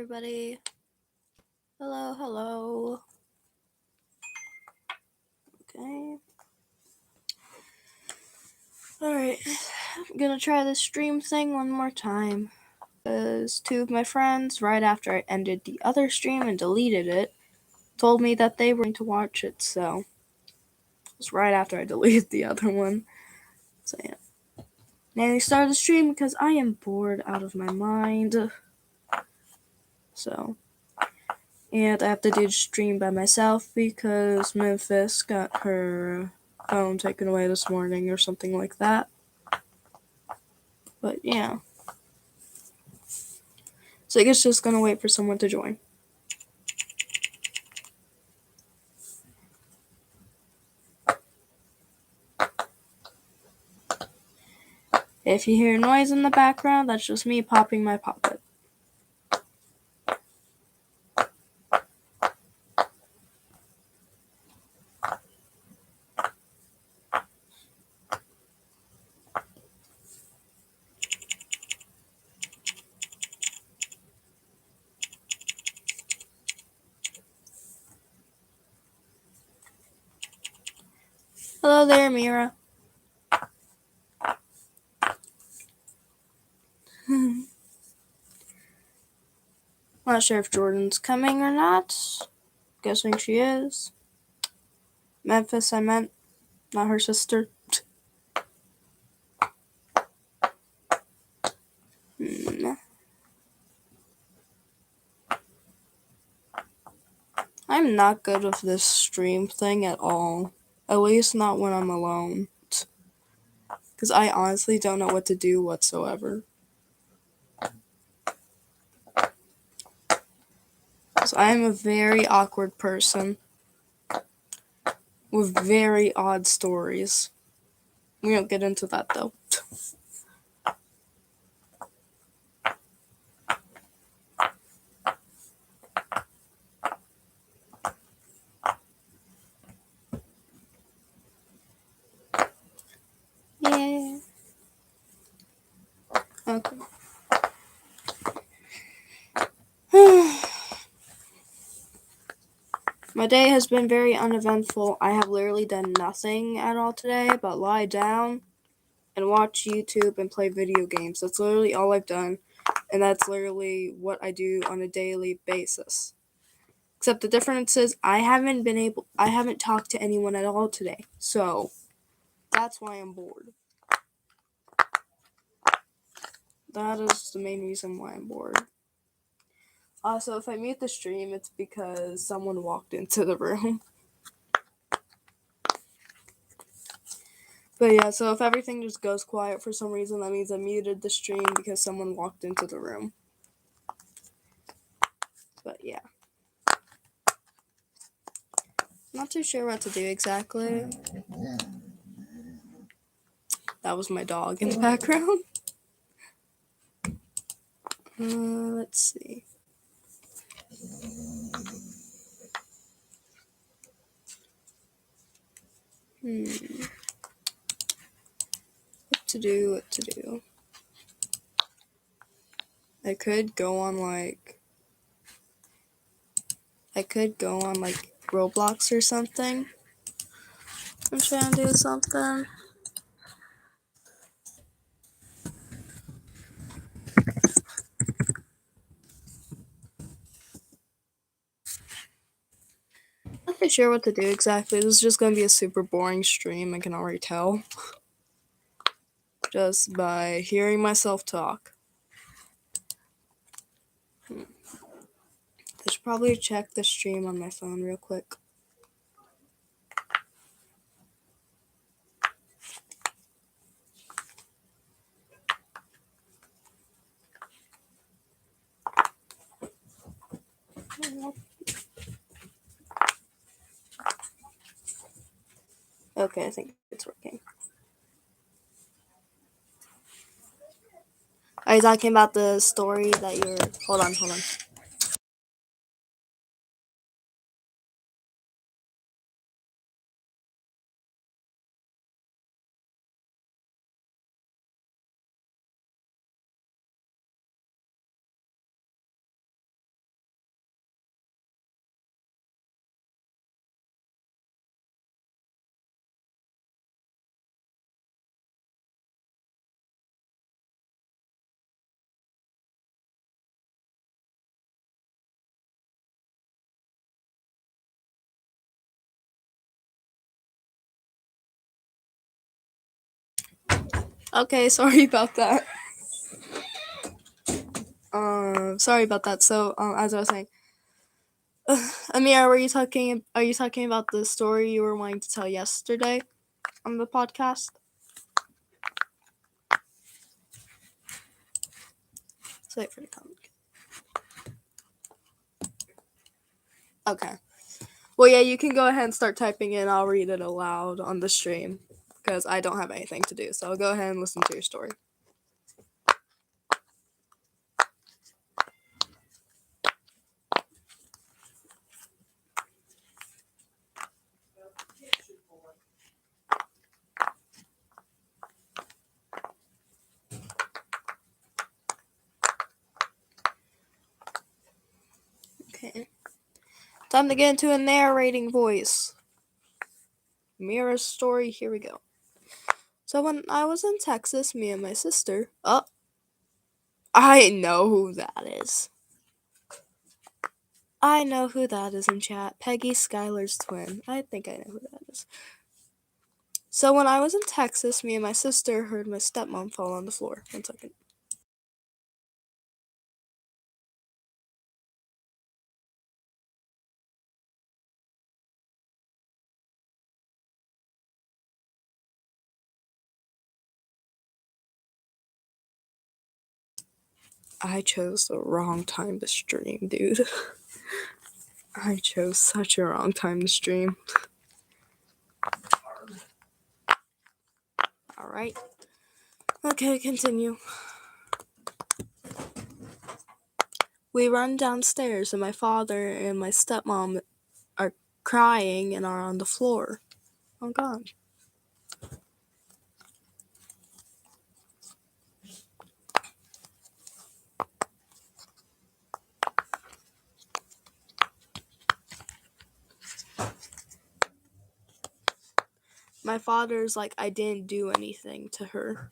everybody. Hello, hello. Okay. Alright, I'm gonna try this stream thing one more time. Because two of my friends, right after I ended the other stream and deleted it, told me that they were going to watch it, so it was right after I deleted the other one. So yeah. Now I started the stream because I am bored out of my mind. So, and I have to do the stream by myself because Memphis got her phone taken away this morning or something like that. But yeah. So I guess just gonna wait for someone to join. If you hear noise in the background, that's just me popping my Pop-It. Hello there, Mira. Not sure if Jordan's coming or not. Guessing she is. Memphis, I meant, not her sister. I'm not good with this stream thing at all. At least not when I'm alone. Because I honestly don't know what to do whatsoever. Because I am a very awkward person. With very odd stories. We don't get into that though. Yeah. Okay. My day has been very uneventful. I have literally done nothing at all today but lie down and watch YouTube and play video games. That's literally all I've done, and that's literally what I do on a daily basis. Except the difference is I haven't talked to anyone at all today. So that's why I'm bored. That is the main reason why I'm bored. Also, if I mute the stream, it's because someone walked into the room. But yeah, so if everything just goes quiet for some reason, that means I muted the stream because someone walked into the room. But yeah. Not too sure what to do exactly. That was my dog in the background. Let's see. What to do. I could go on like Roblox or something. I'm trying to do something. Not really sure what to do exactly. This is just gonna be a super boring stream, I can already tell. Just by hearing myself talk. I should probably check the stream on my phone real quick. Okay, I think it's working. Are you talking about the story that you're... Hold on. Okay, sorry about that. Sorry about that. So, as I was saying, Amir, are you talking about the story you were wanting to tell yesterday on the podcast? Let's wait for the comment. Okay. Well, yeah, you can go ahead and start typing in. I'll read it aloud on the stream because I don't have anything to do. So go ahead and listen to your story. Okay. Time to get into a narrating voice. Mira's story, here we go. So when I was in Texas, me and my sister... Oh, I know who that is. I know who that is in chat. Peggy Skylar's twin. I think I know who that is. So when I was in Texas, me and my sister heard my stepmom fall on the floor. 1 second. I chose the wrong time to stream, dude. I chose such a wrong time to stream. Alright. Okay, continue. We run downstairs and my father and my stepmom are crying and are on the floor. Oh god. My father's like, I didn't do anything to her.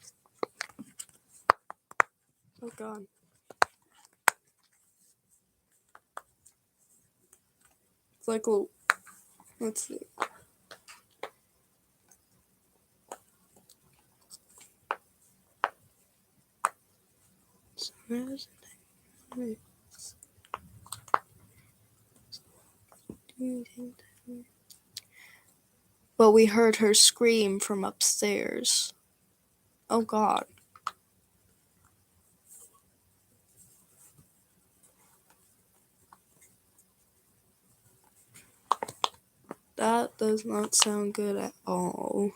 Oh god. It's like, well, let's see. But we heard her scream from upstairs. Oh god. That does not sound good at all.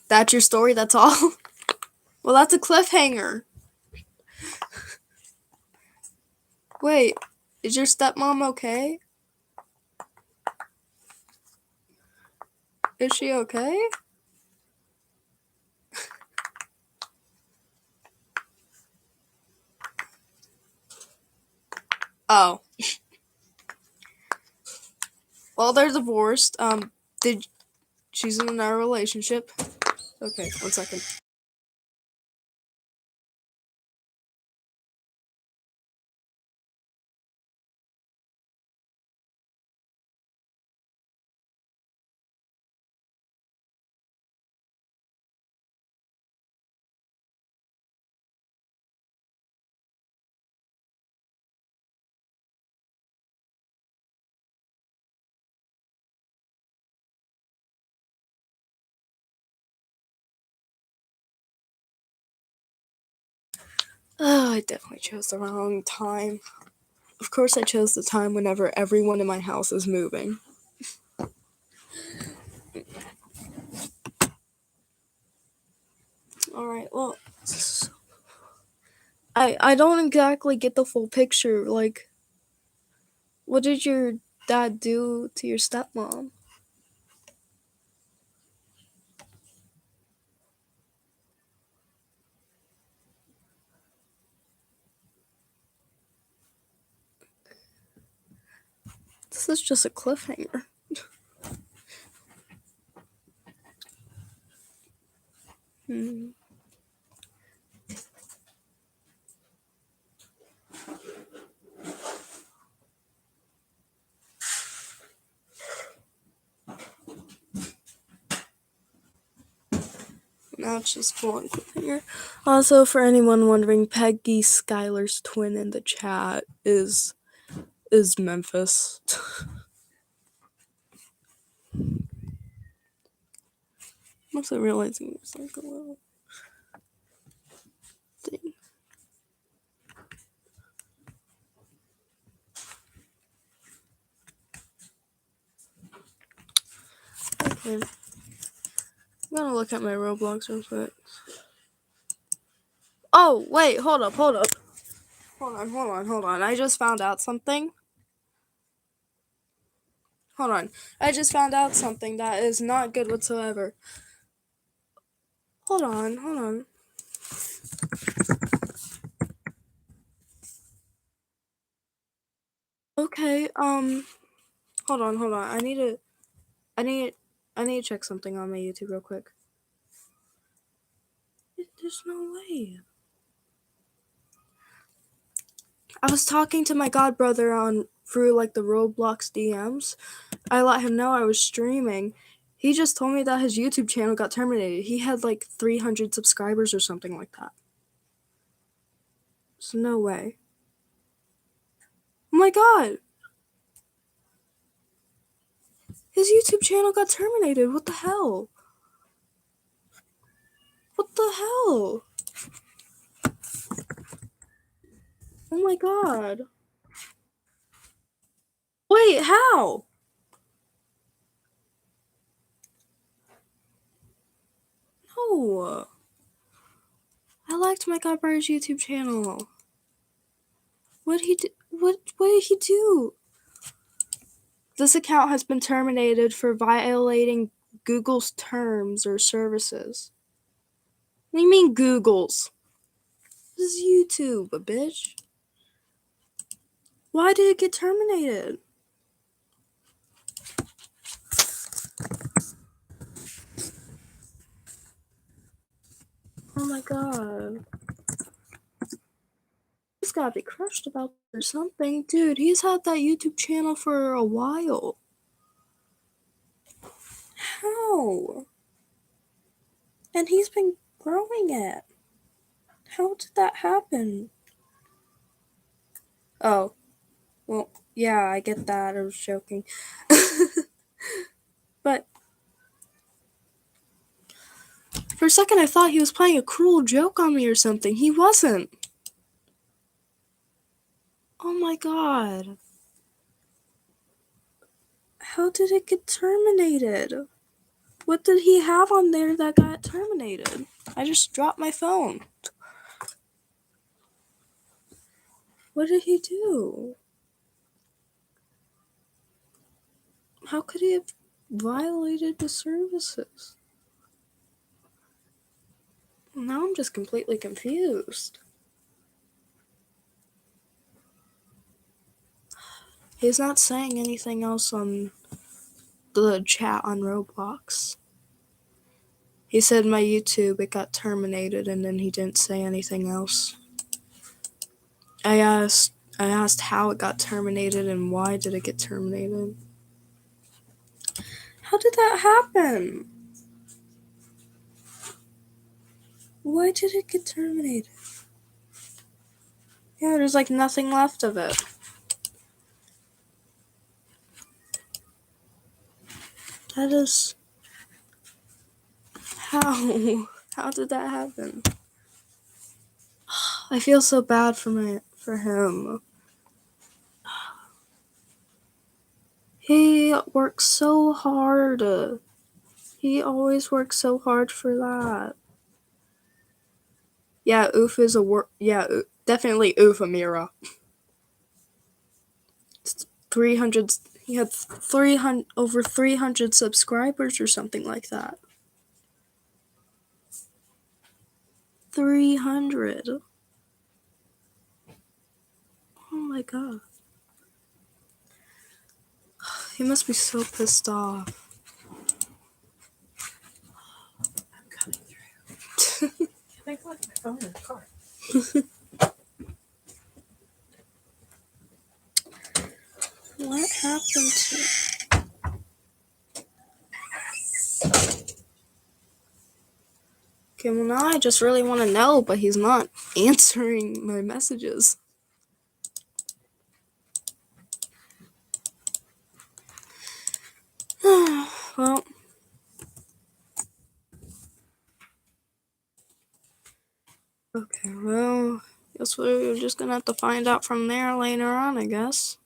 That's your story? That's all? Well, that's a cliffhanger. Wait, is your stepmom okay? Is she okay? Oh. Well, they're divorced. She's in a relationship. Okay, 1 second. Oh, I definitely chose the wrong time. Of course I chose the time whenever everyone in my house is moving. Alright, well... I don't exactly get the full picture. Like, what did your dad do to your stepmom? This is just a cliffhanger. Now it's just full on cliffhanger. Also, for anyone wondering, Peggy Skylar's twin in the chat is Memphis. I'm also realizing there's like a little thing. Okay. I'm gonna look at my Roblox real quick. Oh, wait, hold up. Hold on. I just found out something. Hold on. I just found out something that is not good whatsoever. Hold on. Okay, hold on. I need to check something on my YouTube real quick. There's no way. I was talking to my god brother through like the Roblox DMs. I let him know I was streaming. He just told me that his YouTube channel got terminated. He had like 300 subscribers or something like that. So no way. Oh my god. His YouTube channel got terminated. What the hell? What the hell? Oh my god. Wait, how? No. I liked my god brother's YouTube channel. What did he do? What did he do? This account has been terminated for violating Google's terms or services. What do you mean Google's? This is YouTube, bitch. Why did it get terminated? Oh my god. He's gotta be crushed about this or something. Dude, he's had that YouTube channel for a while. How? And he's been growing it. How did that happen? Oh. Well, yeah, I get that. I was joking. But for a second I thought he was playing a cruel joke on me or something. He wasn't. Oh my god. How did it get terminated? What did he have on there that got terminated? I just dropped my phone. What did he do? How could he have violated the services? Now I'm just completely confused. He's not saying anything else on the chat on Roblox. He said my YouTube, it got terminated, and then he didn't say anything else. I asked how it got terminated and why did it get terminated. How did that happen? Why did it get terminated? Yeah, there's like nothing left of it. That is... How? How did that happen? I feel so bad for him. He works so hard. He always works so hard for that. Yeah, Oof is a definitely Oof Amira. 300. He had over 300 subscribers or something like that. 300. Oh my god. He must be so pissed off. I'm coming through. Can I plug my phone in the car? What happened to... Okay, well now I just really want to know, but he's not answering my messages. Well, okay, well, guess we're just gonna have to find out from there later on, I guess.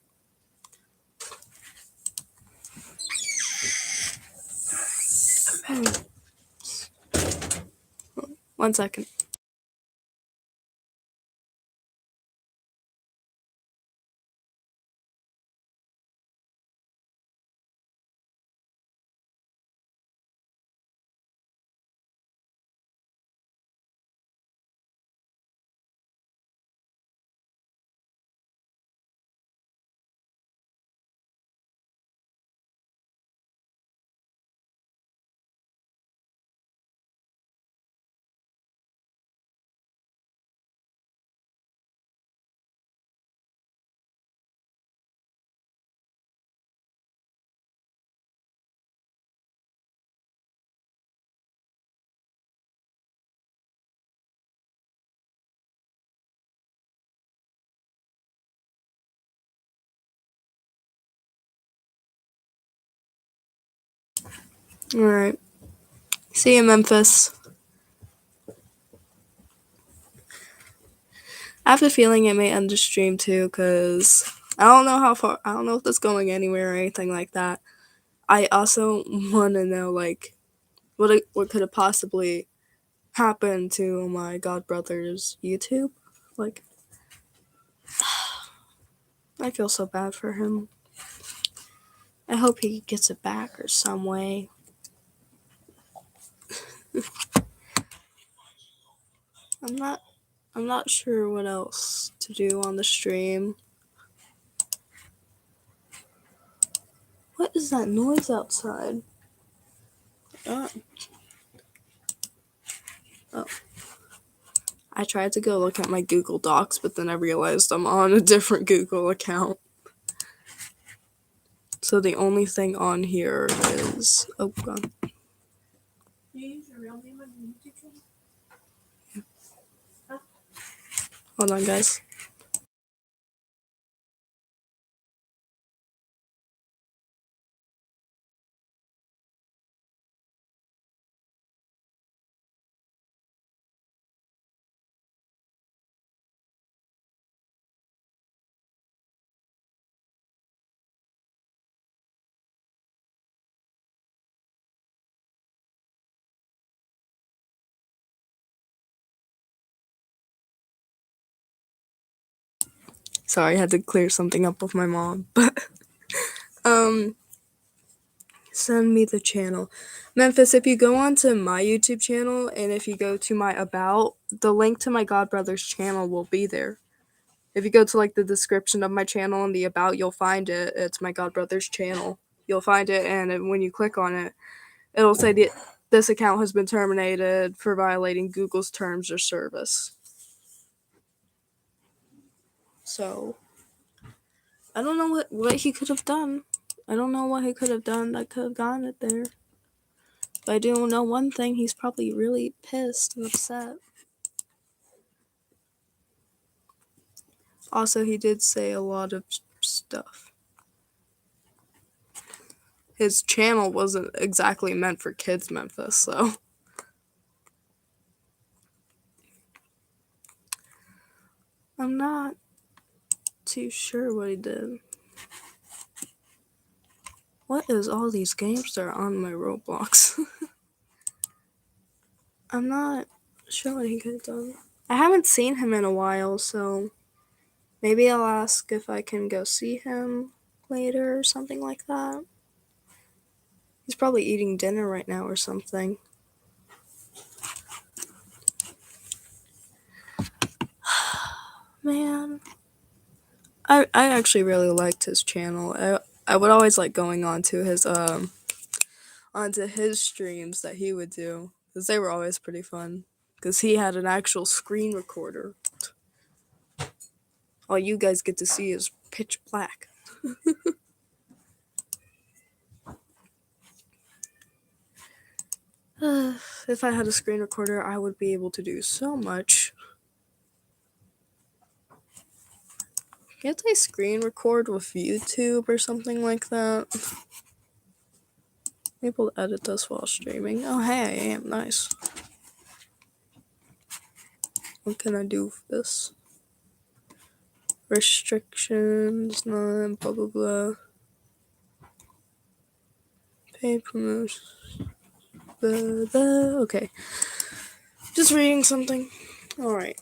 One second. Alright. See you, Memphis. I have the feeling it may end the stream too, because I don't know how far, I don't know if it's going anywhere or anything like that. I also want to know, like, what could have possibly happened to my godbrother's YouTube. Like, I feel so bad for him. I hope he gets it back or some way. I'm not sure what else to do on the stream. What is that noise outside? Oh. I tried to go look at my Google Docs, but then I realized I'm on a different Google account. So the only thing on here is... Oh, God. You use your real name on your YouTube channel? Yeah. Huh? Hold on, guys. Sorry, I had to clear something up with my mom. But, send me the channel. Memphis, if you go onto my YouTube channel and if you go to my About, the link to my godbrother's channel will be there. If you go to like the description of my channel and the About, you'll find it. It's my godbrother's channel. You'll find it, and when you click on it, it'll say this account has been terminated for violating Google's terms of service. So, I don't know what he could have done. I don't know what he could have done that could have gotten it there. But I do know one thing, he's probably really pissed and upset. Also, he did say a lot of stuff. His channel wasn't exactly meant for kids, Memphis, so... I'm not too sure what he did. What is all these games that are on my Roblox? I'm not sure what he could have done. I haven't seen him in a while, so maybe I'll ask if I can go see him later or something like that. He's probably eating dinner right now or something. Man. I actually really liked his channel. I would always like going onto his streams that he would do, because they were always pretty fun, because he had an actual screen recorder. All you guys get to see is pitch black. If I had a screen recorder, I would be able to do so much. Can't I screen record with YouTube or something like that? I'm able to edit this while streaming. Oh, hey, I am. Nice. What can I do with this? Restrictions, none, blah, blah, blah. Pay promotion. Blah, blah. Okay. Just reading something. Alright.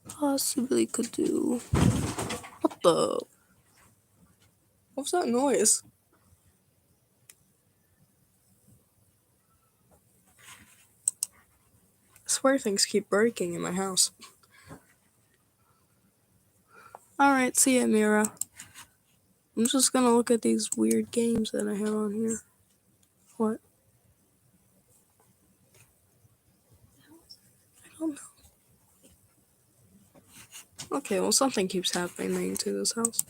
Possibly could do. What the? What's that noise? I swear things keep breaking in my house. Alright, see ya, Mira. I'm just gonna look at these weird games that I have on here. What? I don't know. Okay, well, something keeps happening to this house.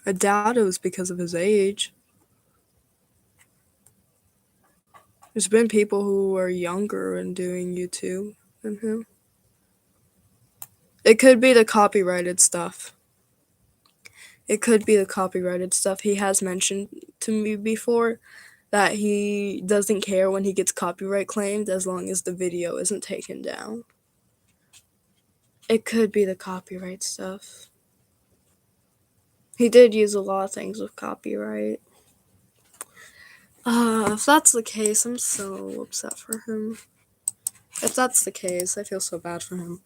I doubt it was because of his age. There's been people who are younger and doing YouTube than him. It could be the copyrighted stuff. He has mentioned to me before that he doesn't care when he gets copyright claimed as long as the video isn't taken down. It could be the copyright stuff. He did use a lot of things with copyright. If that's the case, I'm so upset for him. If that's the case, I feel so bad for him.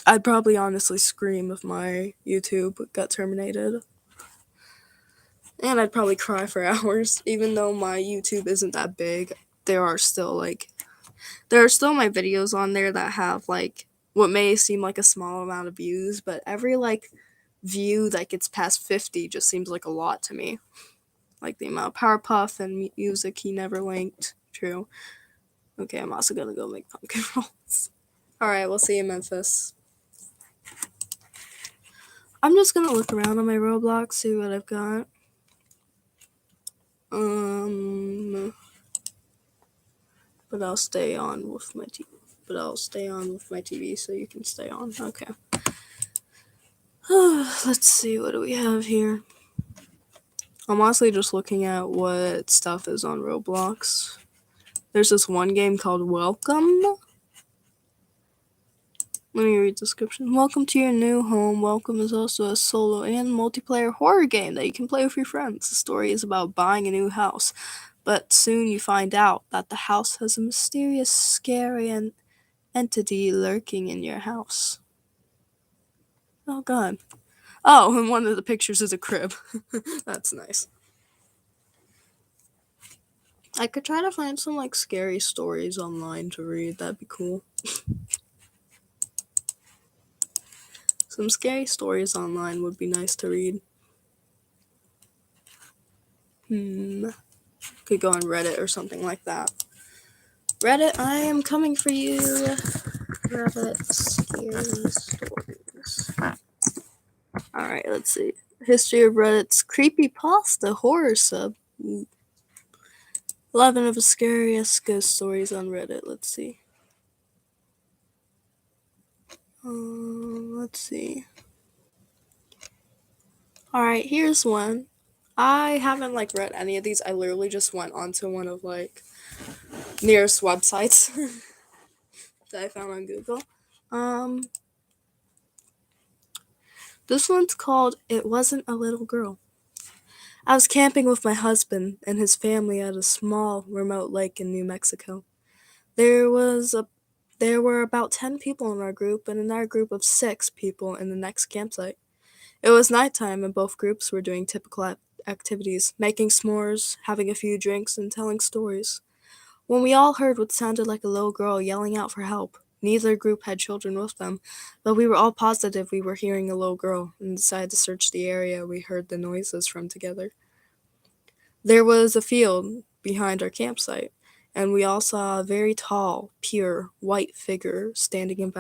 I'd probably honestly scream if my YouTube got terminated. And I'd probably cry for hours. Even though my YouTube isn't that big, there are still my videos on there that have like what may seem like a small amount of views, but every like view that gets past 50 just seems like a lot to me. Like the amount of Powerpuff and music he never linked. True. Okay, I'm also gonna go make pumpkin rolls. Alright, we'll see you in Memphis. I'm just gonna look around on my Roblox, see what I've got. But I'll stay on with my TV so you can stay on. Okay. Let's see, what do we have here? I'm honestly just looking at what stuff is on Roblox. There's this one game called Welcome. Let me read the description. Welcome to your new home. Welcome is also a solo and multiplayer horror game that you can play with your friends. The story is about buying a new house, but soon you find out that the house has a mysterious, scary entity lurking in your house. Oh god. Oh, and one of the pictures is a crib. That's nice. I could try to find some like scary stories online to read. That'd be cool. Some scary stories online would be nice to read. Could go on Reddit or something like that. Reddit, I am coming for you. Reddit scary stories. Alright, let's see. History of Reddit's creepypasta horror sub. 11 of the scariest ghost stories on Reddit. Let's see. Let's see. Alright, here's one. I haven't like read any of these. I literally just went onto one of like nearest websites that I found on Google. This one's called It Wasn't a Little Girl. I was camping with my husband and his family at a small remote lake in New Mexico. There were about 10 people in our group and another group of 6 people in the next campsite. It was nighttime and both groups were doing typical activities, making s'mores, having a few drinks, and telling stories. When we all heard what sounded like a little girl yelling out for help. Neither group had children with them, but we were all positive we were hearing a little girl and decided to search the area we heard the noises from together. There was a field behind our campsite. and we all saw a very tall, pure, white figure standing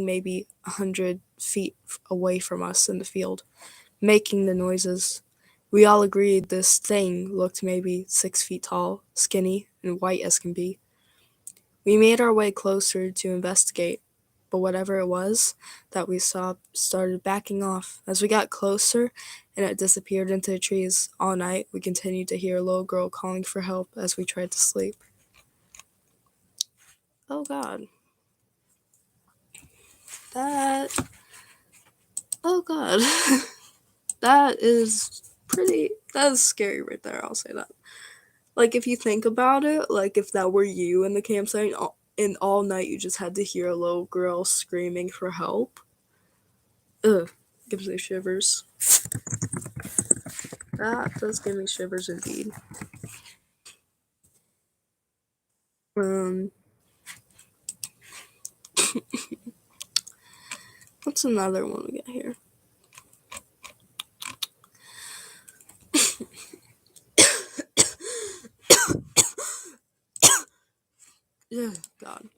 maybe 100 feet away from us in the field, making the noises. We all agreed this thing looked maybe 6 feet tall, skinny, and white as can be. We made our way closer to investigate, but whatever it was that we saw started backing off. As we got closer and it disappeared into the trees, all night we continued to hear a little girl calling for help as we tried to sleep. Oh god. That. Oh god. That is pretty. That is scary right there, I'll say that. Like, if you think about it, like, if that were you in the campsite and all night you just had to hear a little girl screaming for help. Ugh. Gives me shivers. That does give me shivers indeed. Um, what's another one we got here? Yeah, God.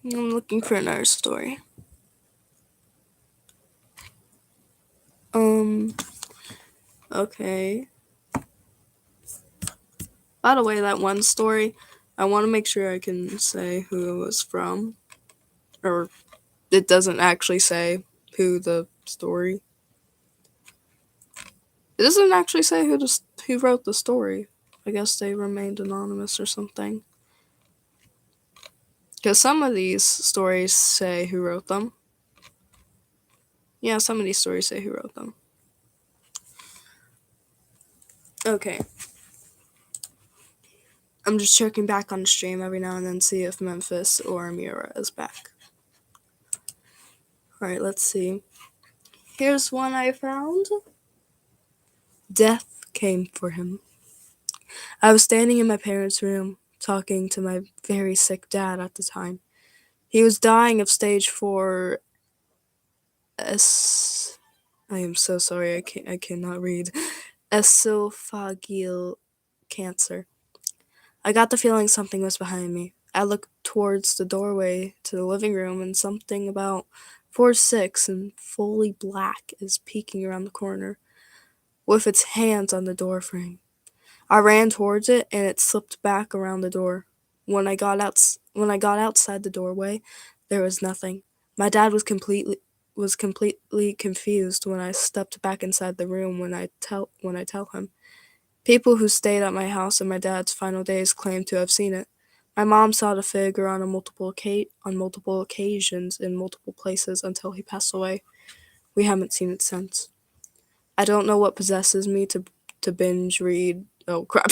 I'm looking for another story. Okay. By the way, that one story, I want to make sure I can say who it was from. Or it doesn't actually say who the story. It doesn't actually say who wrote the story. I guess they remained anonymous or something. Because some of these stories say who wrote them. Yeah, some of these stories say who wrote them. Okay. I'm just checking back on the stream every now and then, see if Memphis or Amira is back. Alright, let's see. Here's one I found. Death came for him. I was standing in my parents' room, talking to my very sick dad at the time. He was dying of stage 4 I am so sorry, I cannot read. Esophageal cancer. I got the feeling something was behind me. I looked towards the doorway to the living room, and something about 4'6" and fully black is peeking around the corner, with its hands on the door frame. I ran towards it, and it slipped back around the door. When I got outside the doorway, there was nothing. My dad was completely confused when I stepped back inside the room when I tell him. People who stayed at my house in my dad's final days claimed to have seen it. My mom saw the figure on multiple occasions in multiple places until he passed away. We haven't seen it since. I don't know what possesses me to binge read. Oh crap.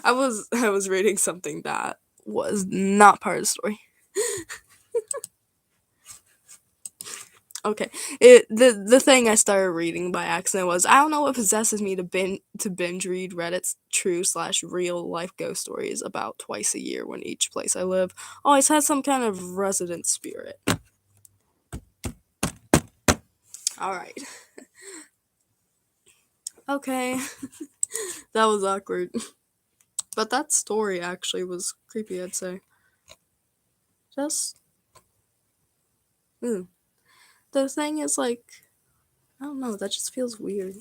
I was reading something that was not part of the story. Okay. The thing I started reading by accident was, I don't know what possesses me to binge read Reddit's true/real life ghost stories about twice a year when each place I live always has some kind of resident spirit. Alright. Okay. That was awkward. But that story actually was creepy, I'd say. Just the thing is, like, I don't know, that just feels weird.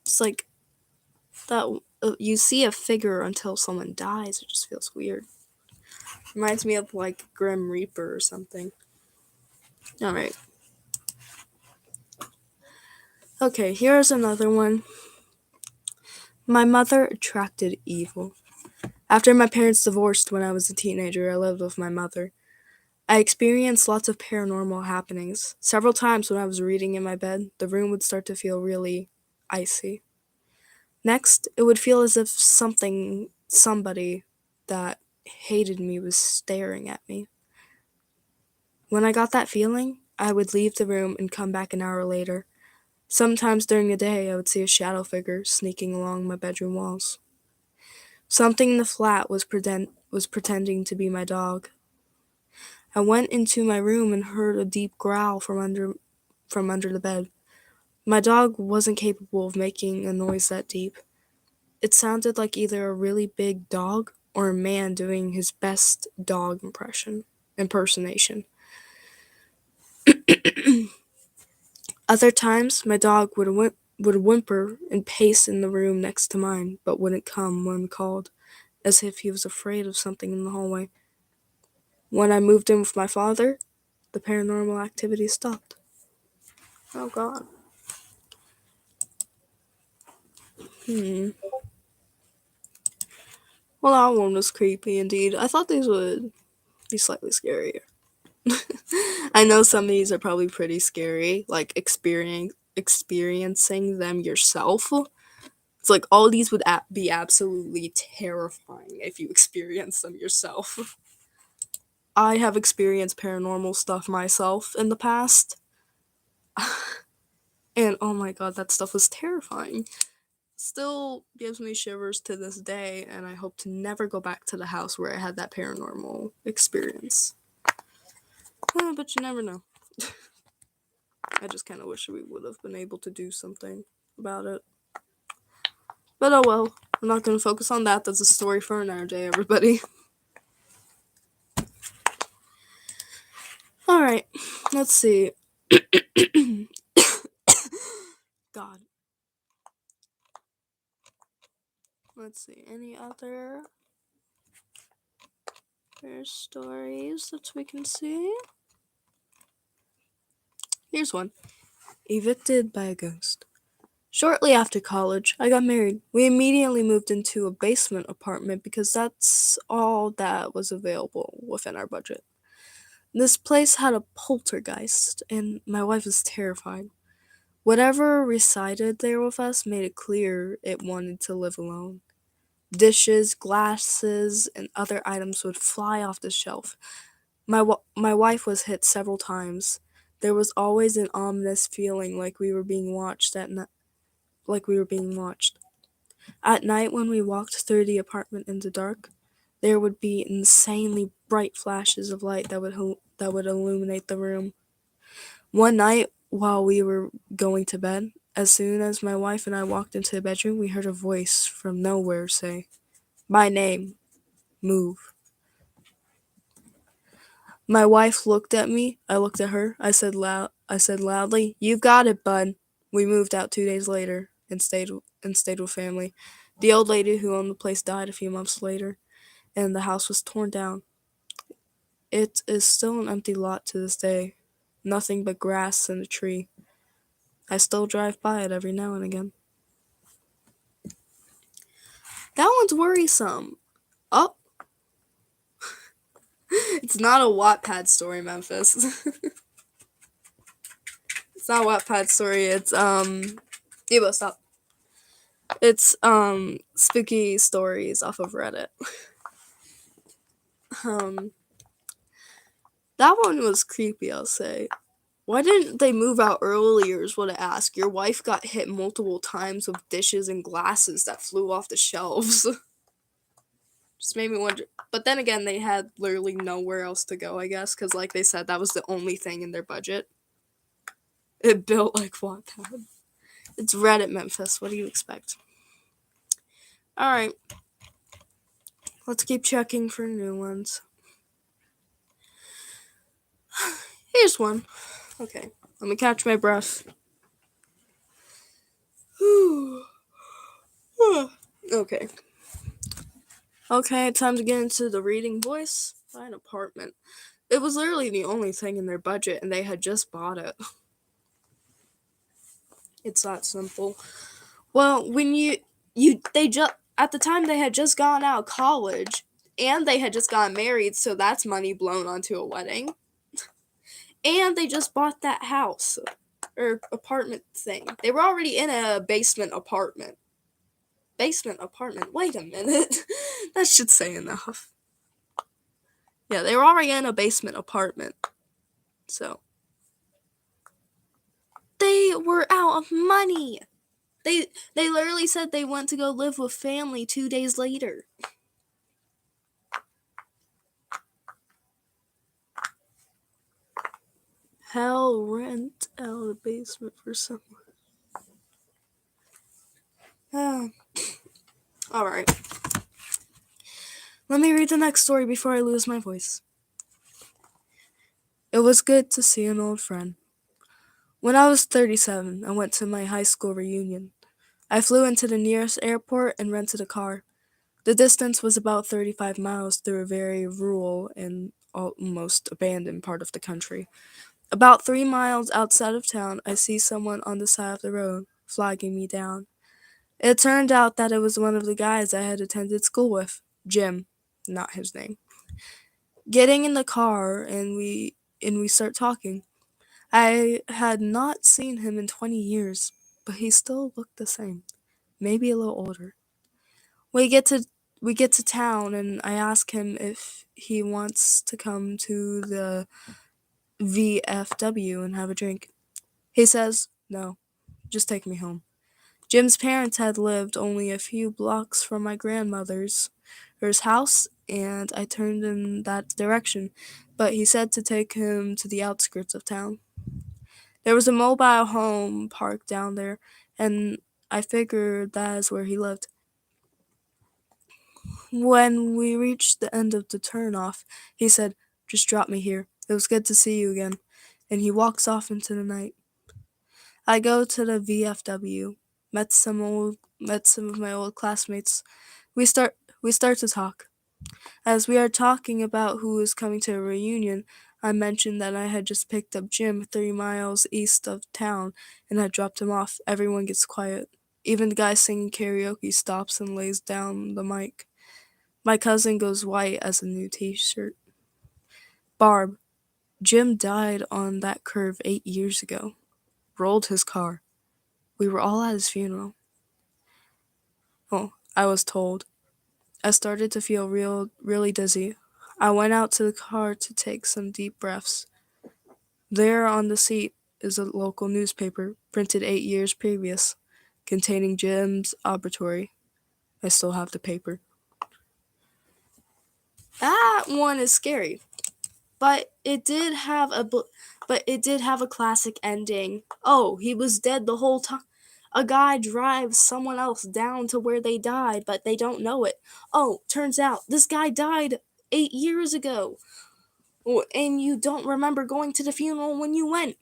It's like that you see a figure until someone dies. It just feels weird. Reminds me of like Grim Reaper or something. Alright. Okay, here's another one. My mother attracted evil. After my parents divorced when I was a teenager, I lived with my mother. I experienced lots of paranormal happenings. Several times when I was reading in my bed, the room would start to feel really icy. Next, it would feel as if somebody that hated me was staring at me. When I got that feeling, I would leave the room and come back an hour later. Sometimes during the day, I would see a shadow figure sneaking along my bedroom walls. Something in the flat was pretending to be my dog. I went into my room and heard a deep growl from under the bed. My dog wasn't capable of making a noise that deep. It sounded like either a really big dog or a man doing his best dog impersonation. Other times, my dog would whimper and pace in the room next to mine, but wouldn't come when called, as if he was afraid of something in the hallway. When I moved in with my father, the paranormal activity stopped. Oh god. Hmm. Well, that one was creepy indeed. I thought these would be slightly scarier. I know some of these are probably pretty scary, like experiencing them yourself. It's like all these would be absolutely terrifying if you experience them yourself. I have experienced paranormal stuff myself in the past, and oh my god, that stuff was terrifying. Still gives me shivers to this day, and I hope to never go back to the house where I had that paranormal experience. But you never know. I just kind of wish we would have been able to do something about it. But oh well, I'm not going to focus on that. That's a story for another day, everybody. Alright, let's see. God. Let's see, any other stories that we can see? Here's one. Evicted by a ghost. Shortly after college, I got married. We immediately moved into a basement apartment because that's all that was available within our budget. This place had a poltergeist, and my wife was terrified. Whatever resided there with us made it clear it wanted to live alone. Dishes, glasses, and other items would fly off the shelf. My wife was hit several times. There was always an ominous feeling like we were being watched At night when we walked through the apartment in the dark, there would be insanely bright flashes of light that would illuminate the room. One night while we were going to bed, as soon as my wife and I walked into the bedroom, we heard a voice from nowhere say, "My name, move." My wife looked at me, I looked at her, I said loudly, "You got it, bud." We moved out 2 days later and stayed with family. The old lady who owned the place died a few months later, and the house was torn down. It is still an empty lot to this day. Nothing but grass and a tree. I still drive by it every now and again. That one's worrisome. Oh, it's not a Wattpad story, Memphis. It's not a Wattpad story, it's, Debo, stop. It's, spooky stories off of Reddit. Um, that one was creepy, I'll say. Why didn't they move out earlier is what I ask. Your wife got hit multiple times with dishes and glasses that flew off the shelves. Just made me wonder. But then again, they had literally nowhere else to go, I guess, because like they said, that was the only thing in their budget. It built like Wattpad. It's Reddit, Memphis. What do you expect? Alright. Let's keep checking for new ones. Here's one. Okay. Let me catch my breath. Okay. Okay, time to get into the reading voice. Buy an apartment. It was literally the only thing in their budget, and they had just bought it. It's that simple. Well, when they just at the time they had just gone out of college, and they had just gotten married, so that's money blown onto a wedding. And they just bought that house or apartment thing. They were already in a basement apartment. Basement apartment. Wait a minute. That should say enough. Yeah, they were already in a basement apartment. So they were out of money. They literally said they went to go live with family 2 days later. Hell rent out of the basement for someone. Alright. Let me read the next story before I lose my voice. It was good to see an old friend. When I was 37, I went to my high school reunion. I flew into the nearest airport and rented a car. The distance was about 35 miles through a very rural and almost abandoned part of the country. About 3 miles outside of town, I see someone on the side of the road, flagging me down. It turned out that it was one of the guys I had attended school with, Jim, not his name. Getting in the car and we start talking. I had not seen him in 20 years, but he still looked the same, maybe a little older. We get to we get to town and I ask him if he wants to come to the VFW and have a drink. He says, "No, just take me home." Jim's parents had lived only a few blocks from my grandmother's house, and I turned in that direction, but he said to take him to the outskirts of town. There was a mobile home park down there, and I figured that is where he lived. When we reached the end of the turnoff, he said, "Just drop me here. It was good to see you again." And he walks off into the night. I go to the VFW, met some of my old classmates. We start we start to talk. As we are talking about who is coming to a reunion, I mentioned that I had just picked up Jim 3 miles east of town and had dropped him off. Everyone gets quiet. Even the guy singing karaoke stops and lays down the mic. My cousin goes white as a new t-shirt. "Barb, Jim died on that curve 8 years ago. Rolled his car. We were all at his funeral." Oh, I was told. I started to feel really dizzy. I went out to the car to take some deep breaths. There on the seat is a local newspaper, printed 8 years previous, containing Jim's obituary. I still have the paper. That one is scary, but it did have a classic ending. Oh, he was dead the whole time. A guy drives someone else down to where they died, but they don't know it. Oh, turns out this guy died 8 years ago. Oh, and you don't remember going to the funeral when you went.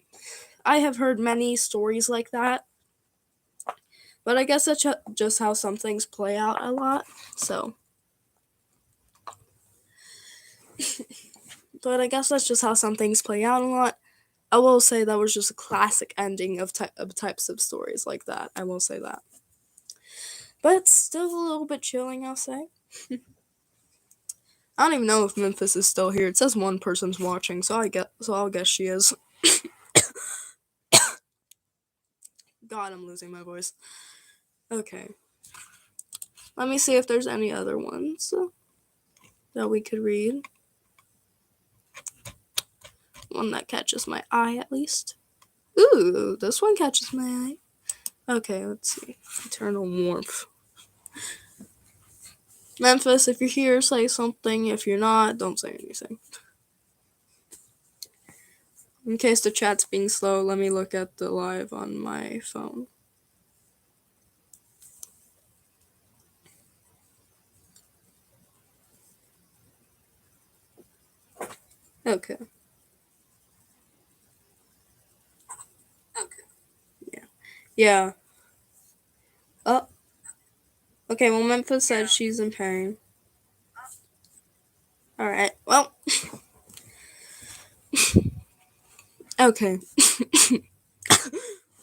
I have heard many stories like that, but I guess that's just how some things play out a lot. So, but I guess that's just how some things play out a lot. I will say that was just a classic ending of types of stories like that. I will say that. But it's still a little bit chilling, I'll say. I don't even know if Memphis is still here. It says one person's watching, so I'll guess she is. God, I'm losing my voice. Okay. Let me see if there's any other ones that we could read. One that catches my eye, at least. Ooh, this one catches my eye. Okay, let's see. Eternal warmth. Memphis, if you're here, say something. If you're not, don't say anything. In case the chat's being slow, let me look at the live on my phone. Okay. Yeah. Oh. Okay, well, Memphis said she's in pain. Alright, well. Okay.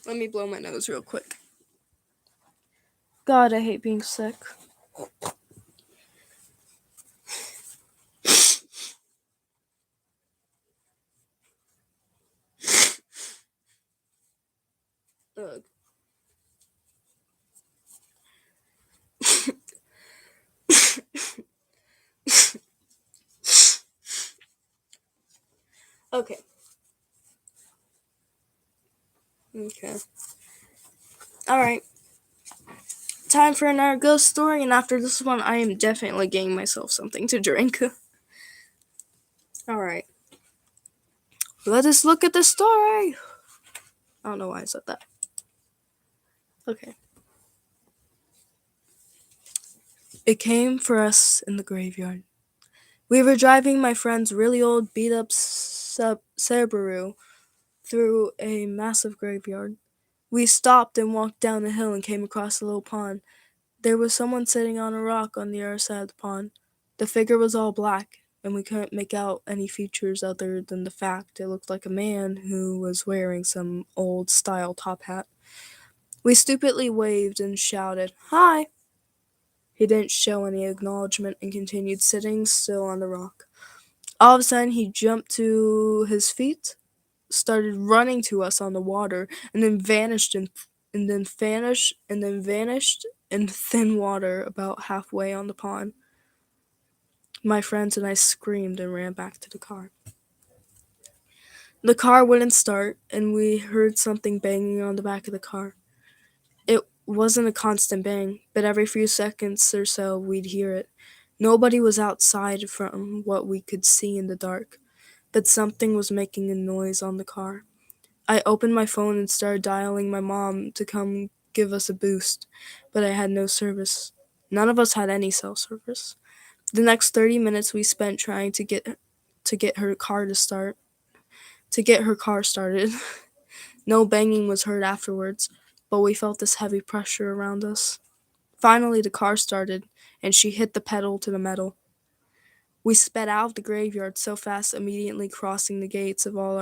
Let me blow my nose real quick. God, I hate being sick. Ugh. Okay. Okay. Alright. Time for another ghost story, and after this one, I am definitely getting myself something to drink. Alright. Let us look at the story! I don't know why I said that. Okay. It came for us in the graveyard. We were driving my friend's really old beat up Subaru through a massive graveyard. We stopped and walked down a hill and came across a little pond. There was someone sitting on a rock on the other side of the pond. The figure was all black, and we couldn't make out any features other than the fact it looked like a man who was wearing some old style top hat. We stupidly waved and shouted, "Hi!" He didn't show any acknowledgement and continued sitting still on the rock. All of a sudden, he jumped to his feet, started running to us on the water, and then vanished in thin water about halfway on the pond. My friends and I screamed and ran back to the car. The car wouldn't start, and we heard something banging on the back of the car. It wasn't a constant bang, but every few seconds or so we'd hear it. Nobody was outside from what we could see in the dark, but something was making a noise on the car. I opened my phone and started dialing my mom to come give us a boost, but I had no service. None of us had any cell service. The next 30 minutes we spent trying to get her car to start, to get her car started. No banging was heard afterwards, but we felt this heavy pressure around us. Finally the car started, and she hit the pedal to the metal. We sped out of the graveyard so fast, immediately crossing the gates of all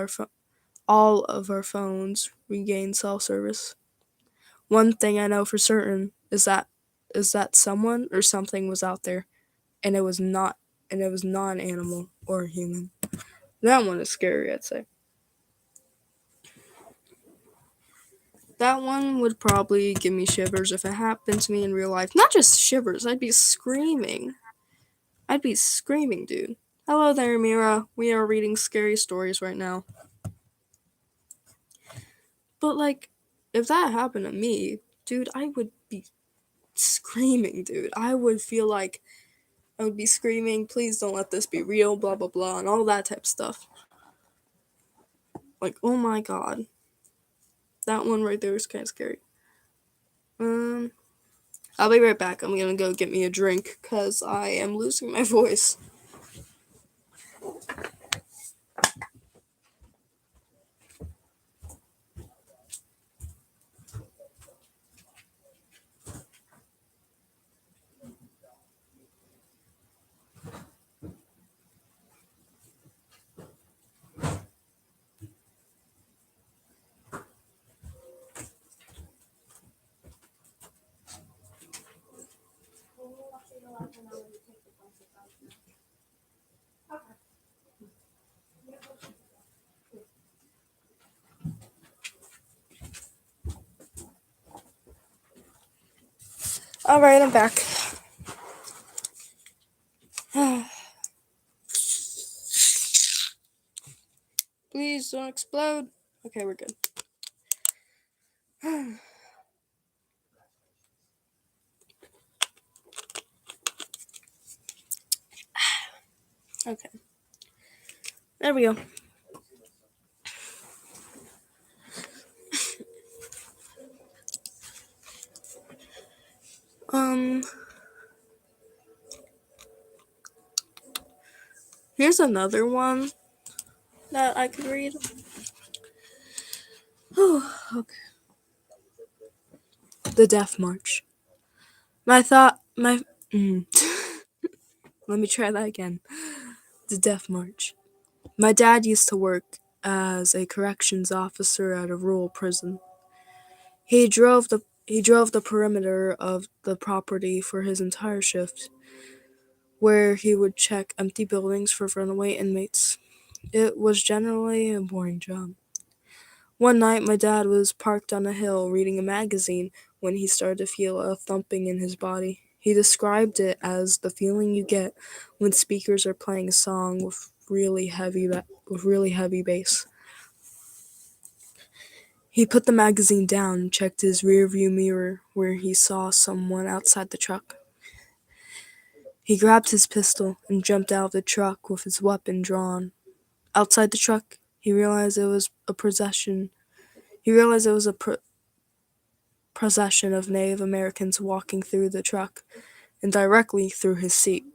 of our phones regained cell service. One thing I know for certain is that someone or something was out there, and it was not an animal or a human. That one is scary, I'd say. That one would probably give me shivers if it happened to me in real life. Not just shivers, I'd be screaming. I'd be screaming, dude. Hello there, Mira. We are reading scary stories right now. But, like, if that happened to me, dude, I would be screaming, dude. I would feel like I would be screaming, please don't let this be real, blah, blah, blah, and all that type of stuff. Like, oh my god. That one right there is kind of scary. Um, I'll be right back. I'm gonna go get me a drink because I am losing my voice. Alright, I'm back. Please don't explode. Okay, we're good. Okay. There we go. Um, Here's another one that I could read. Okay. The Death March. My thought, my. Let me try that again. The Death March. My dad used to work as a corrections officer at a rural prison. He drove the perimeter of the property for his entire shift, where he would check empty buildings for runaway inmates. It was generally a boring job. One night, my dad was parked on a hill reading a magazine when he started to feel a thumping in his body. He described it as the feeling you get when speakers are playing a song with really heavy bass. He put the magazine down and checked his rearview mirror, where he saw someone outside the truck. He grabbed his pistol and jumped out of the truck with his weapon drawn. Outside the truck, he realized it was a procession. He realized it was a procession of Native Americans walking through the truck. and directly through his seat,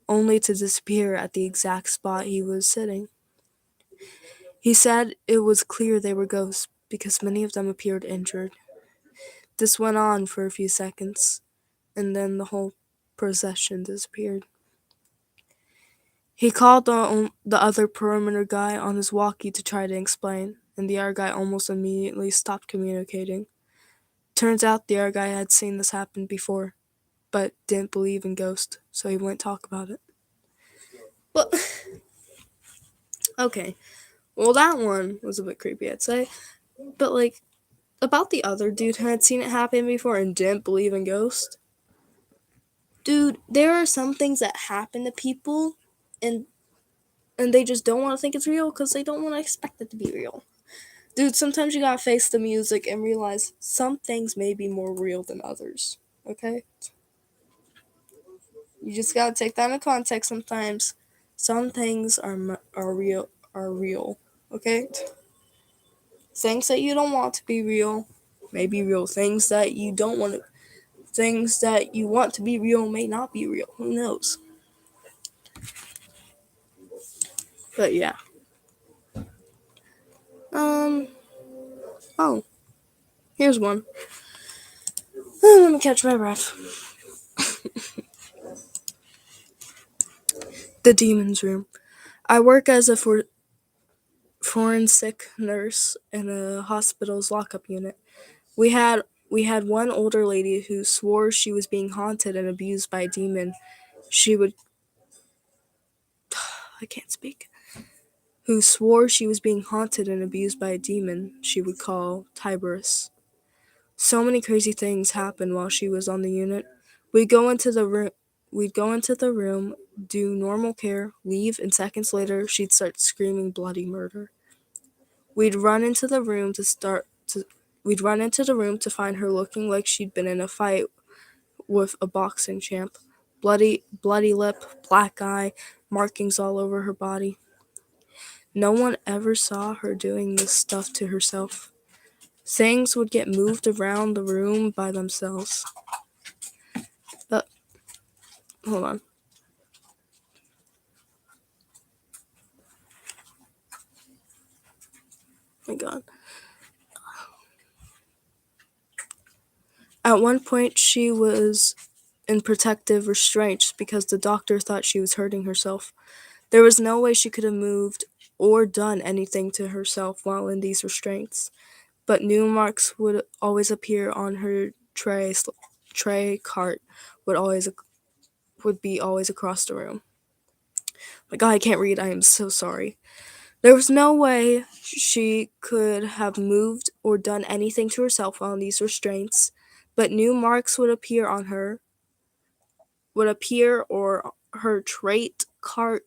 only to disappear at the exact spot he was sitting. He said it was clear they were ghosts because many of them appeared injured. This went on for a few seconds, and then the whole procession disappeared. He called the other perimeter guy on his walkie to try to explain, and the other guy almost immediately stopped communicating. Turns out the other guy had seen this happen before, but didn't believe in ghosts, so he wouldn't talk about it. Well, okay. Well, that one was a bit creepy, I'd say. But, like, about the other dude who had seen it happen before and didn't believe in ghosts. Dude, there are some things that happen to people, and they just don't want to think it's real because they don't want to expect it to be real. Dude, sometimes you gotta face the music and realize some things may be more real than others. Okay? You just gotta take that into context sometimes. Some things are real. Okay? Things that you don't want to be real may be real. Things that you want to be real may not be real. Who knows? But yeah. Oh. Here's one. Let me catch my breath. The Demon's Room. I work as a forensic nurse in a hospital's lockup unit. We had one older lady who swore she was being haunted and abused by a demon. I can't speak. Who swore she was being haunted and abused by a demon she would call Tiberius. So many crazy things happened while she was on the unit. We'd go into the room, do normal care, leave, and seconds later she'd start screaming bloody murder. We'd run into the room to find her looking like she'd been in a fight with a boxing champ. Bloody lip, black eye, markings all over her body. No one ever saw her doing this stuff to herself. Things would get moved around the room by themselves. Hold on. Oh my God. At one point, she was in protective restraints because the doctor thought she was hurting herself. There was no way she could have moved or done anything to herself while in these restraints, but new marks would always appear on her tray cart would be always across the room. My God, I can't read. I am so sorry. There was no way she could have moved or done anything to herself while in these restraints, but new marks would appear or her tray/cart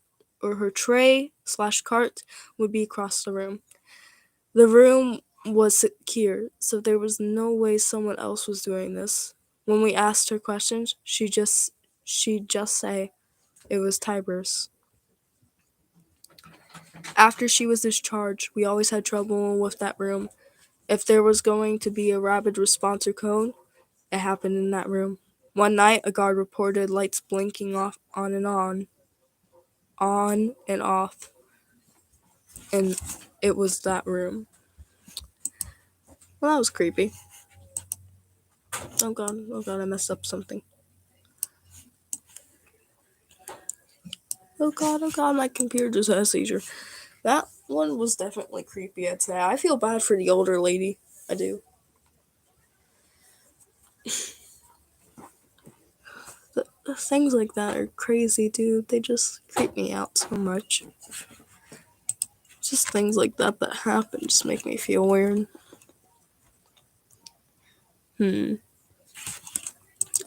would be across the room. The room was secure, so there was no way someone else was doing this. When we asked her questions, she'd just say it was Tiberius. After she was discharged, we always had trouble with that room. If there was going to be a rapid response or code, it happened in that room. One night, a guard reported lights blinking off, on and off, and it was that room. Well, that was creepy. Oh God, I messed up something. Oh God, my computer just had a seizure. That one was definitely creepy, I'd say. I feel bad for the older lady. I do. The things like that are crazy, dude. They just creep me out so much. Just things like that happen just make me feel weird. I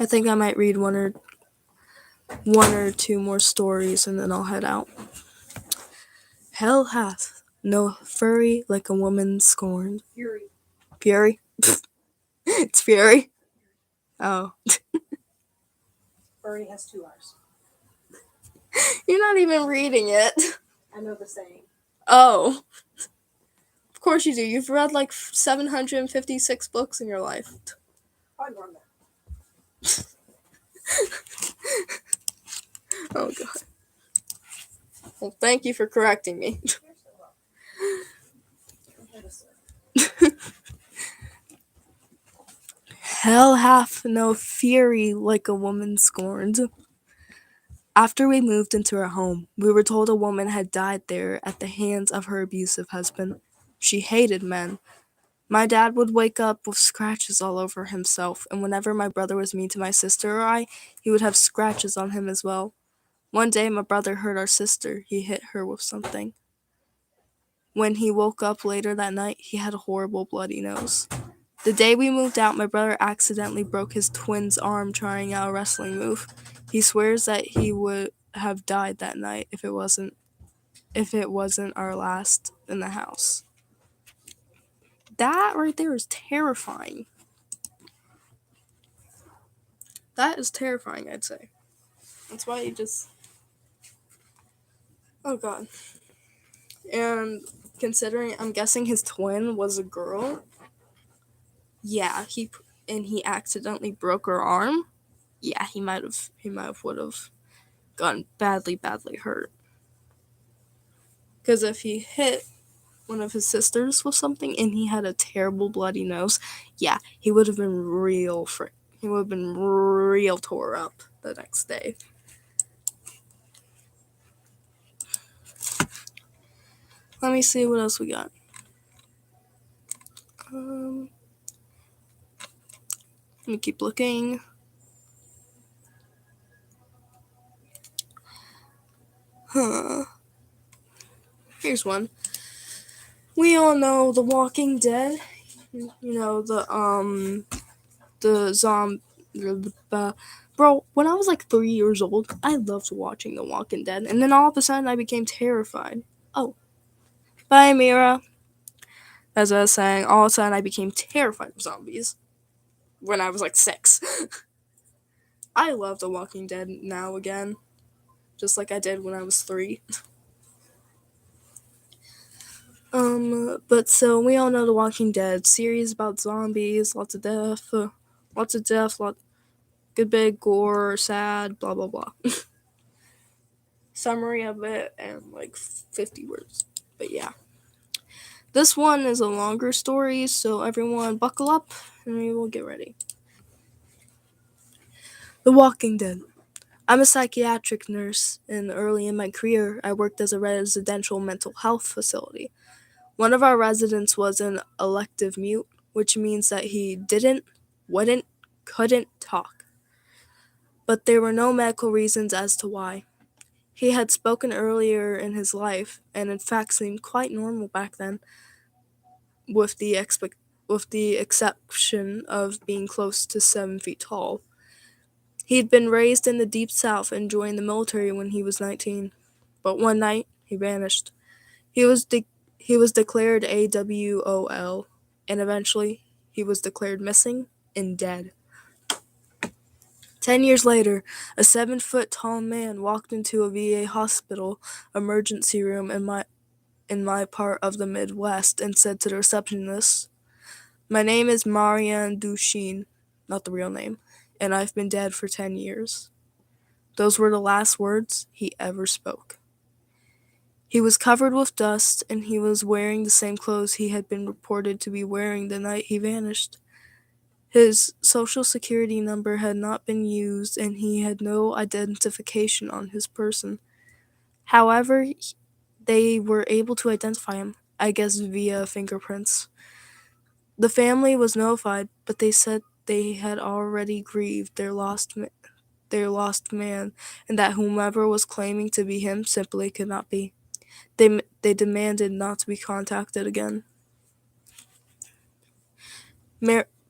think I might read one or two more stories and then I'll head out. Hell hath no fury like a woman scorned. Fury? It's Fury? Oh. Furry has 2 R's. You're not even reading it. I know the saying. Oh. Of course you do. You've read like 756 books in your life. Probably more than that. Oh god. Well, thank you for correcting me. You're so welcome. I'm here to serve. Hell hath no fury like a woman scorned. After we moved into our home, we were told a woman had died there at the hands of her abusive husband. She hated men. My dad would wake up with scratches all over himself, and whenever my brother was mean to my sister or I, he would have scratches on him as well. One day, my brother hurt our sister. He hit her with something. When he woke up later that night, he had a horrible bloody nose. The day we moved out, my brother accidentally broke his twin's arm trying out a wrestling move. He swears that he would have died that night if it wasn't our last in the house. That right there is terrifying. That is terrifying, I'd say. That's why you just... Oh god. And considering, I'm guessing his twin was a girl. Yeah, he accidentally broke her arm. Yeah, he would have gotten badly hurt. Because if he hit one of his sisters with something and he had a terrible bloody nose, yeah, he would have been real tore up the next day. Let me see what else we got. Let me keep looking. Here's one. We all know The Walking Dead. You know, the zombie. Bro, when I was like 3 years old, I loved watching The Walking Dead, and then all of a sudden I became terrified. Oh, bye, Mira. As I was saying, all of a sudden I became terrified of zombies when I was like 6. I love The Walking Dead now again, just like I did when I was 3. But so we all know The Walking Dead series about zombies, lots of death, good big gore, sad, blah blah blah. Summary of it and like 50 words. But yeah. This one is a longer story, so everyone buckle up and we will get ready. The Walking Dead. I'm a psychiatric nurse, and early in my career, I worked as a residential mental health facility. One of our residents was an elective mute, which means that he wouldn't, couldn't talk. But there were no medical reasons as to why. He had spoken earlier in his life, and in fact seemed quite normal back then, with the exception of being close to 7 feet tall. He'd been raised in the Deep South and joined the military when he was 19. But one night, he vanished. He was declared AWOL, and eventually, he was declared missing and dead. 10 years later, a 7-foot-tall man walked into a VA hospital emergency room in my part of the Midwest and said to the receptionist, "My name is Marianne Duchesne," not the real name, "and I've been dead for 10 years. Those were the last words he ever spoke. He was covered with dust, and he was wearing the same clothes he had been reported to be wearing the night he vanished. His social security number had not been used, and he had no identification on his person. However, they were able to identify him, I guess via fingerprints. The family was notified, but they said they had already grieved their lost man, and that whomever was claiming to be him simply could not be. They demanded not to be contacted again.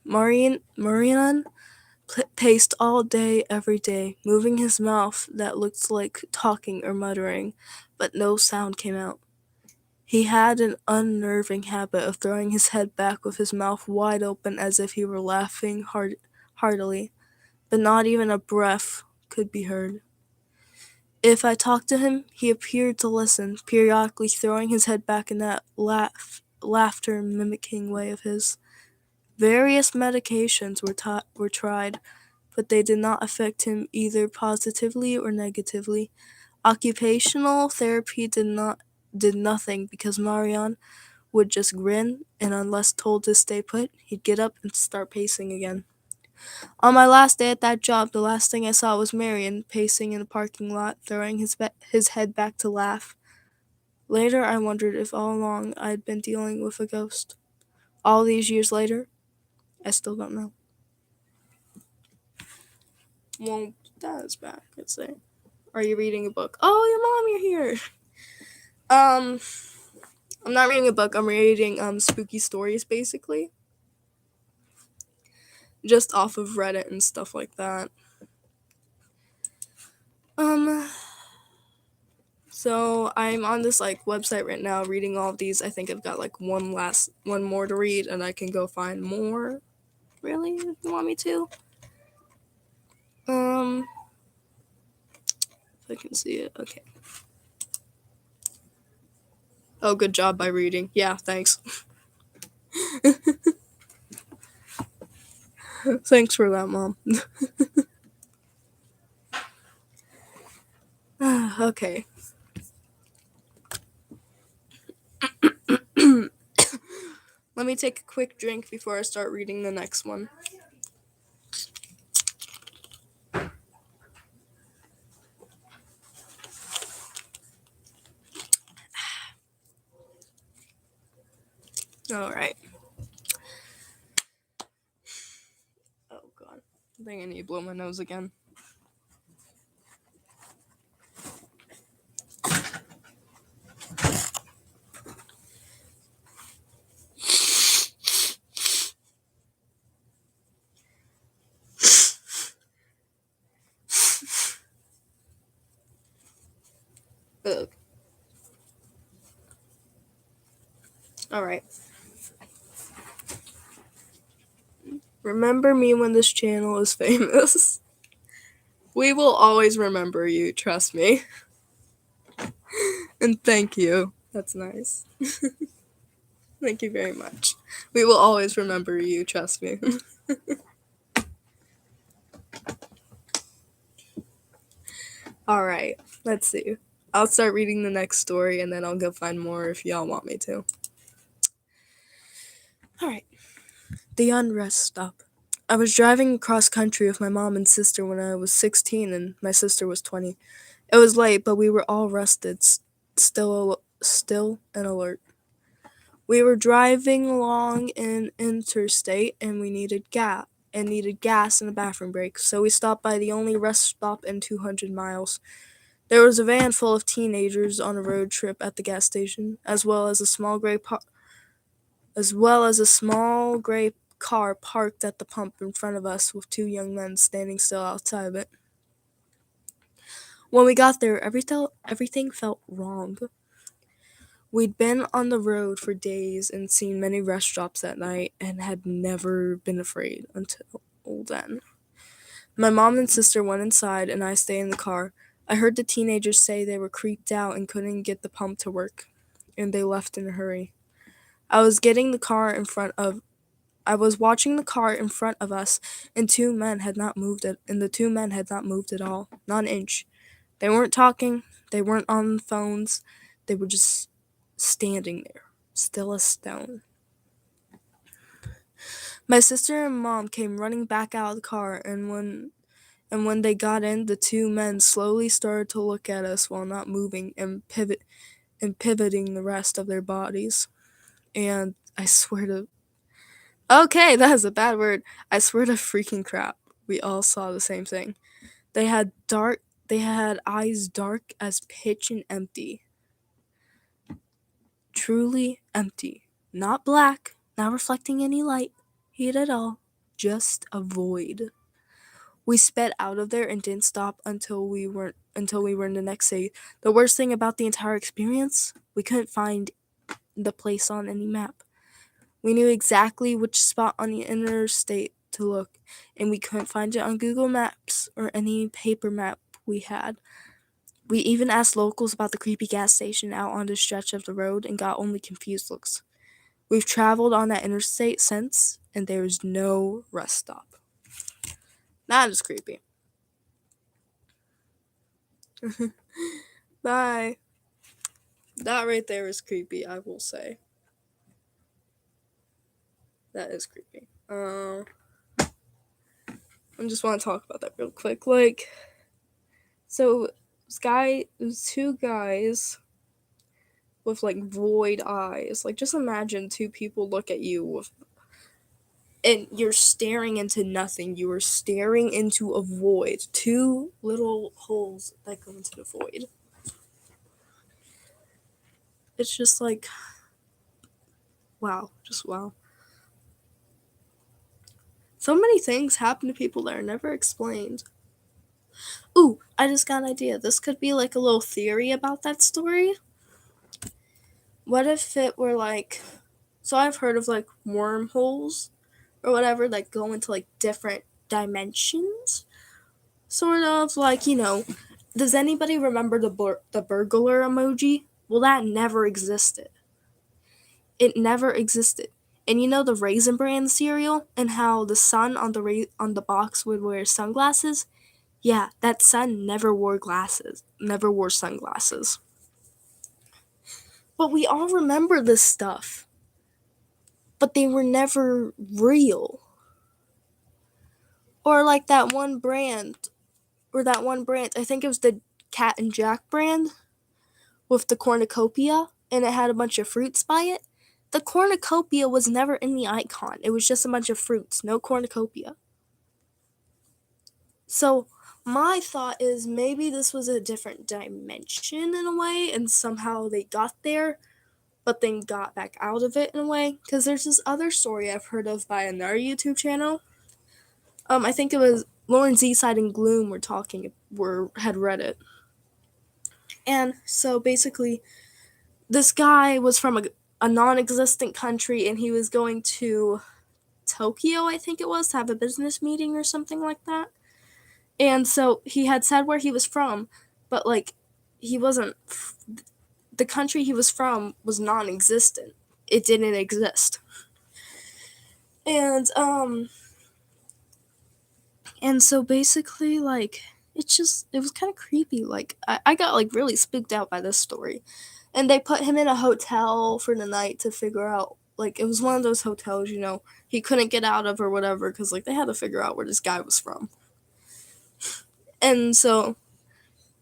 Marianne paced all day, every day, moving his mouth that looked like talking or muttering, but no sound came out. He had an unnerving habit of throwing his head back with his mouth wide open as if he were laughing heartily, but not even a breath could be heard. If I talked to him, he appeared to listen, periodically throwing his head back in that laughter mimicking way of his. Various medications were tried, but they did not affect him either positively or negatively. Occupational therapy did nothing because Marian would just grin, and unless told to stay put, he'd get up and start pacing again. On my last day at that job, the last thing I saw was Marion pacing in the parking lot, throwing his head back to laugh. Later, I wondered if all along I'd been dealing with a ghost. All these years later, I still don't know. Well, Dad's back, I'd say. Are you reading a book? Oh, your mom, you're here. I'm not reading a book. I'm reading spooky stories, basically. Just off of Reddit and stuff like that. So I'm on this website right now reading all of these. I think I've got one more to read, and I can go find more. Really? If you want me to? If I can see it. Okay. Oh, good job by reading. Yeah, thanks. Thanks for that, Mom. Okay. Let me take a quick drink before I start reading the next one. Alright. Oh, God. I think I need to blow my nose again. Ugh. Alright. Remember me when this channel is famous. We will always remember you, trust me. And thank you. That's nice. Thank you very much. We will always remember you, trust me. Alright, let's see. I'll start reading the next story and then I'll go find more if y'all want me to. Alright. The unrest stop. I was driving across country with my mom and sister when I was 16 and my sister was 20. It was late, but we were all rested, still and alert. We were driving along an interstate and we needed gas and a bathroom break, so we stopped by the only rest stop in 200 miles. There was a van full of teenagers on a road trip at the gas station, as well as a small gray car parked at the pump in front of us with two young men standing still outside of it. When we got there, everything felt wrong. We'd been on the road for days and seen many rest stops at night and had never been afraid until then. My mom and sister went inside and I stayed in the car. I heard the teenagers say they were creeped out and couldn't get the pump to work, and they left in a hurry. I was watching the car in front of us, and the two men had not moved at all, not an inch. They weren't talking, they weren't on phones, they were just standing there, still as stone. My sister and mom came running back out of the car, and when they got in, the two men slowly started to look at us while not moving and pivoting the rest of their bodies. And I swear to... Okay, that is a bad word. I swear to freaking crap. We all saw the same thing. They had eyes dark as pitch and empty. Truly empty. Not black, not reflecting any light, heat at all. Just a void. We sped out of there and didn't stop until we were in the next city. The worst thing about the entire experience, we couldn't find the place on any map. We knew exactly which spot on the interstate to look, and we couldn't find it on Google Maps or any paper map we had. We even asked locals about the creepy gas station out on the stretch of the road and got only confused looks. We've traveled on that interstate since, and there is no rest stop. That is creepy. Bye. That right there is creepy, I will say. That is creepy. I just want to talk about that real quick. Like, so there's two guys with like void eyes. Like, just imagine two people look at you and you're staring into nothing. You are staring into a void. Two little holes that go into the void. It's just like, wow, just wow. So many things happen to people that are never explained. Ooh, I just got an idea. This could be like a little theory about that story. What if it were like, so I've heard of like wormholes or whatever that go into like different dimensions. Sort of like, does anybody remember the burglar emoji? Well, that never existed. It never existed. And the Raisin Bran cereal and how the sun on the box would wear sunglasses? Yeah, that sun never wore glasses, never wore sunglasses. But we all remember this stuff. But they were never real. Or like that one brand, I think it was the Cat and Jack brand with the cornucopia, and it had a bunch of fruits by it. The cornucopia was never in the icon. It was just a bunch of fruits, no cornucopia. So my thought is maybe this was a different dimension in a way, and somehow they got there, but then got back out of it in a way. Because there's this other story I've heard of by another YouTube channel. I think it was Lauren Seaside and Gloom had read it. And so basically, this guy was from a non-existent country, and he was going to Tokyo, I think it was, to have a business meeting or something like that. And so he had said where he was from, but like he wasn't. The country he was from was non-existent. It didn't exist. And so basically, like, it was kind of creepy. Like, I got like really spooked out by this story. And they put him in a hotel for the night to figure out, like, it was one of those hotels, he couldn't get out of or whatever, because like they had to figure out where this guy was from. And so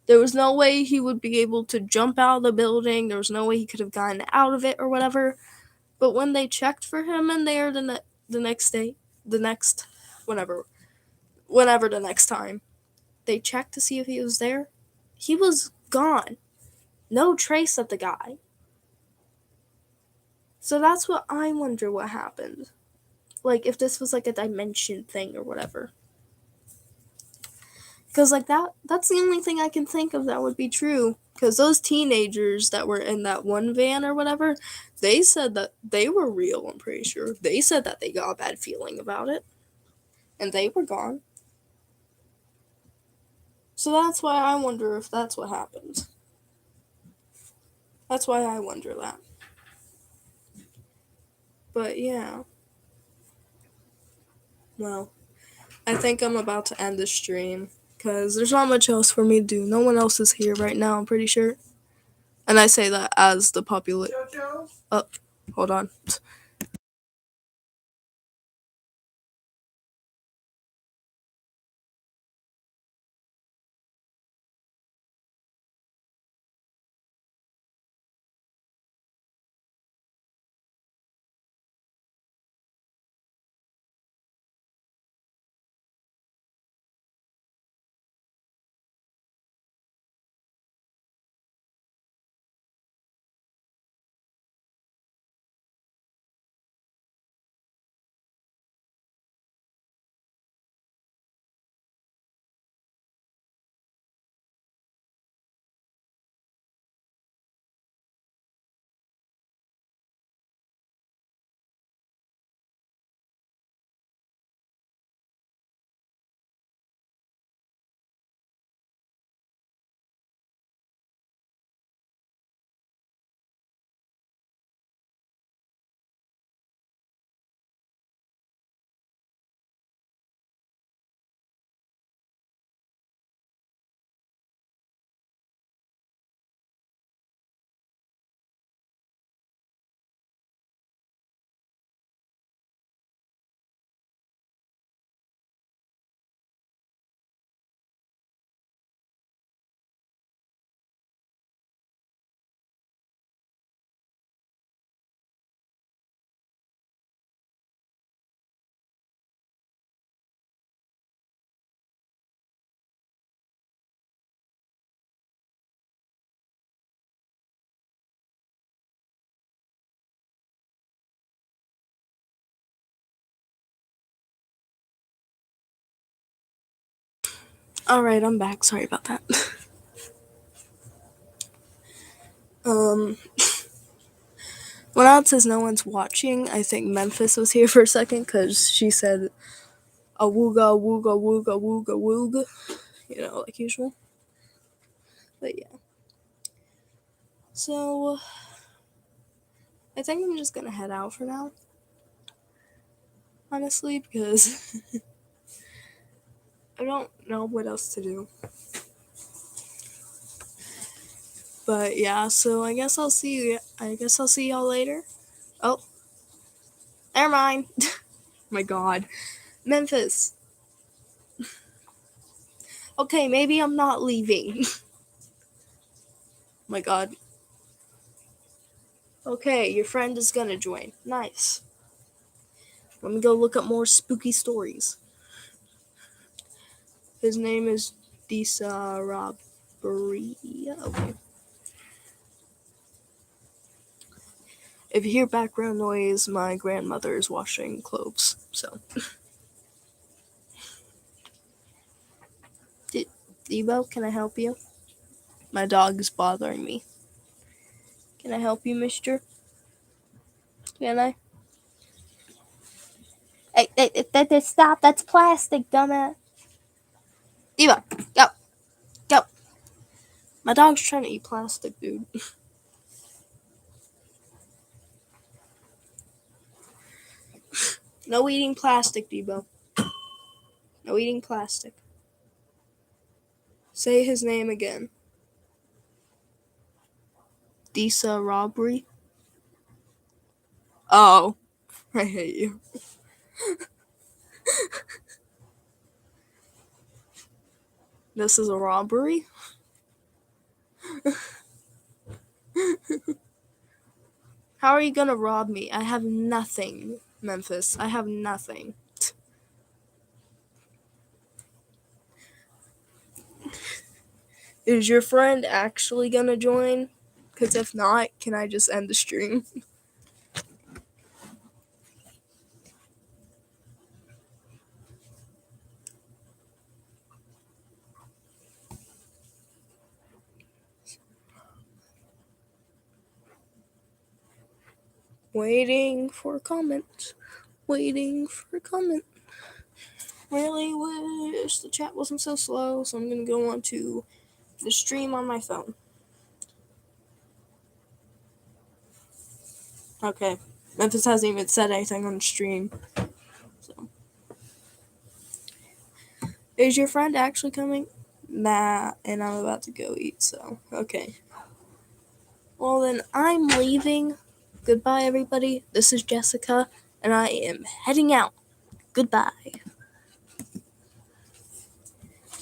there was no way he would be able to jump out of the building. There was no way he could have gotten out of it or whatever. But when they checked for him in there the next day, whenever the next time, they checked to see if he was there. He was gone. No trace of the guy. So that's what I wonder what happened. Like, if this was like a dimension thing or whatever. Because like that's the only thing I can think of that would be true. Because those teenagers that were in that one van or whatever, they said that they were real, I'm pretty sure. They said that they got a bad feeling about it. And they were gone. So that's why I wonder if that's what happened. That's why I wonder that. But yeah. Well, I think I'm about to end the stream. Because there's not much else for me to do. No one else is here right now, I'm pretty sure. And I say that as the population. Oh, hold on. Alright, I'm back. Sorry about that. When it says no one's watching, I think Memphis was here for a second because she said a wooga wooga wooga wooga wooga, like usual. But yeah. So, I think I'm just gonna head out for now. Honestly, because I don't know what else to do. But yeah, so I guess I'll see y'all later. Oh, never mind. My God, Memphis. Okay, maybe I'm not leaving. My God. Okay, your friend is gonna join. Nice. Let me go look up more spooky stories. His name is Disa Robbery. Okay. If you hear background noise, my grandmother is washing clothes, so. Debo, can I help you? My dog is bothering me. Can I help you, mister? Can I? Hey, stop. That's plastic, dumbass. Debo, go. Go. My dog's trying to eat plastic, dude. No eating plastic, Debo. No eating plastic. Say his name again. Disa Robbery? Oh, I hate you. This is a robbery? How are you gonna rob me? I have nothing, Memphis. I have nothing. Is your friend actually gonna join? Because if not, can I just end the stream? Waiting for a comment. Waiting for a comment. Really wish the chat wasn't so slow, so I'm gonna go on to the stream on my phone. Okay. Memphis hasn't even said anything on the stream. So. Is your friend actually coming? Nah, and I'm about to go eat, so okay. Well then, I'm leaving. Goodbye, everybody. This is Jessica, and I am heading out. Goodbye.